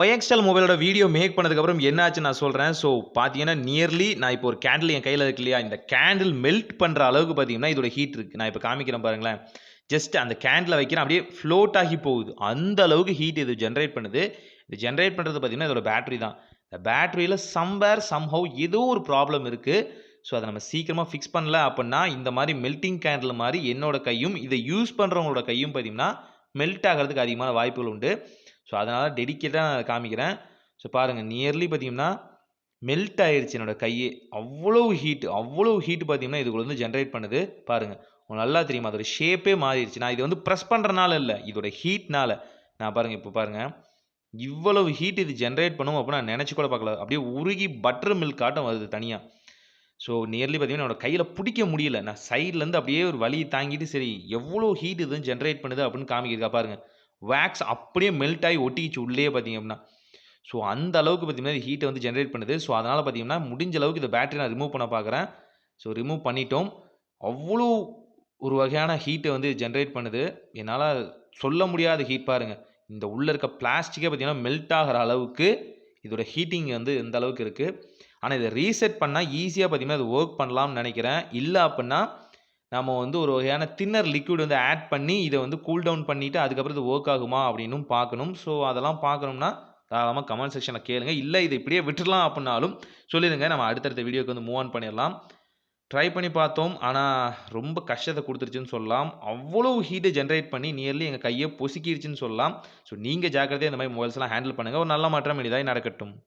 ஒய்எக்ஸ்எல் மொபைலோட video make பண்ணதுக்கப்புறம் என்ன ஆச்சுன்னு நான் சொல்றேன். ஸோ பார்த்தீங்கன்னா, நியர்லி நான் இப்போ ஒரு கேண்டில் என் கையில இருக்கு இல்லையா? இந்த கேண்டில் மெல்ட் பண்ற அளவுக்கு பார்த்தீங்கன்னா, இதோட ஹீட் இருக்கு. நான் இப்ப காமிக்கிறேன் பாருங்களேன். ஜஸ்ட் அந்த கேண்டில வைக்கிறேன். அப்படியே ஃப்ளோட் ஆகி போகுது. அந்த அளவுக்கு ஹீட் இது ஜெனரேட் பண்ணுது. இது ஜெனரேட் பண்றது பார்த்தீங்கன்னா, இதோட பேட்டரி தான். இந்த பேட்டரியில சம்வேர், சம்ஹவ் ஏதோ ஒரு ப்ராப்ளம் இருக்கு. ஸோ, அத நம்ம சீக்கிரமா ஃபிக்ஸ் பண்ணல அப்பன்னா, இந்த மாரி மெல்டிங் கேண்டில் மாரி என்னோட கையும், இத யூஸ் பண்றவங்களோட கையும் பார்த்தீங்கன்னா, மெல்ட் ஆகறதுக்கு அதிகமான வாய்ப்புகள் உண்டு. ஸோ, அதனால டெடிகேட்டடா நான் காமிக்கிறேன். ஸோ, பாருங்க நியர்லி பார்த்தீங்கன்னா, மெல்ட் ஆயிருச்சு என்னோட கையே. அவ்வளவு ஹீட் பார்த்தீங்கன்னா, இதுக்குள்ள வந்து ஜெனரேட் பண்ணுது. பாருங்க. உங்களுக்கு நல்லா தெரியுமா? அதோட ஷேப்பே மாறிருச்சு. நான் இத வந்து பிரஸ் பண்றனால இல்ல. இதோட ஹீட்னால. நான் பாருங்க, இப்ப பாருங்க. இவ்வளவு ஹீட் இது ஜெனரேட் பண்ணும் அப்ப நான் நெனச்சு கூட பார்க்கல. அப்படியே உருகி பட்டர் மில்க் ஆட்டம் வருது தனியா. ஸோ, நியர்லி பார்த்தீங்கன்னா, என்னோட கையில புடிக்க முடியல. நான் சைட்லருந்து அப்படியே ஒரு வலிய தாங்கிட்டு, சரி எவ்வளோ ஹீட் இது ஜெனரேட் பண்ணுது அப்படின்னு காமிக்குது பாருங்க. வேக்ஸ் அப்படியே மெல்ட் ஆகி ஒட்டிக்கிச்சு உள்ளேயே பார்த்தீங்க அப்படின்னா. ஸோ, அந்த அளவுக்கு பார்த்தீங்கன்னா, ஹீட்ட வந்து ஜெனரேட் பண்ணுது. ஸோ, அதனால பார்த்தீங்கன்னா, முடிஞ்ச அளவுக்கு இந்த பேட்டரிய நான் ரிமூவ் பண்ண பார்க்குறேன். ஸோ, ரிமூவ் பண்ணிட்டோம். அவ்வளோ ஒரு வகையான ஹீட்ட வந்து ஜெனரேட் பண்ணுது. என்னால சொல்ல முடியாத ஹீட் பாருங்க. இந்த உள்ள இருக்க பிளாஸ்டிக்கே பார்த்தீங்கன்னா, மெல்ட் ஆகுற அளவுக்கு இதோட ஹீட்டிங் வந்து இந்த அளவுக்கு இருக்கு. ஆனா, இத ரீசெட் பண்ணா ஈஸியா பார்த்தீங்கன்னா, அது வொர்க் பண்ணலாம்னு நெனைக்கிறேன். இல்ல அப்புட்ன்னா, நம்ம வந்து ஒரு வகையான தின்னர் லிக்விட் வந்து ஆட் பண்ணி, இத வந்து கூல் டவுன் பண்ணிட்டு, அதுக்கப்புறம் இது வொர்க் ஆகுமா அப்படின்னும் பார்க்கணும். ஸோ, அதெல்லாம் பார்க்கணும்னா, தாராளமா கமெண்ட் செக்ஷன்ல கேளுங்க. இல்ல இத இப்படியே விட்டுறலாம் அப்புட்னாலும் சொல்லிருங்க. நம்ம அடுத்தடுத்த வீடியோக்கு வந்து மூவ் ஆன் பண்ணிறலாம். ட்ரை பண்ணி பார்த்தோம். ஆனா, ரொம்ப கஷ்டத்த குடுத்துருச்சுன்னு சொல்லலாம். அவ்வளவு ஹீட்ட ஜெனரேட் பண்ணி நியர்லி எங்க கைய பொசுக்கிருச்சுன்னு சொல்லலாம். ஸோ, நீங்க ஜாக்கிரதையா இந்த மாரி மொபைல்ஸ்லாம் ஹேண்டில் பண்ணுங்க. ஒரு நல்ல மாற்றம் எளிதாய் நடக்கட்டும்.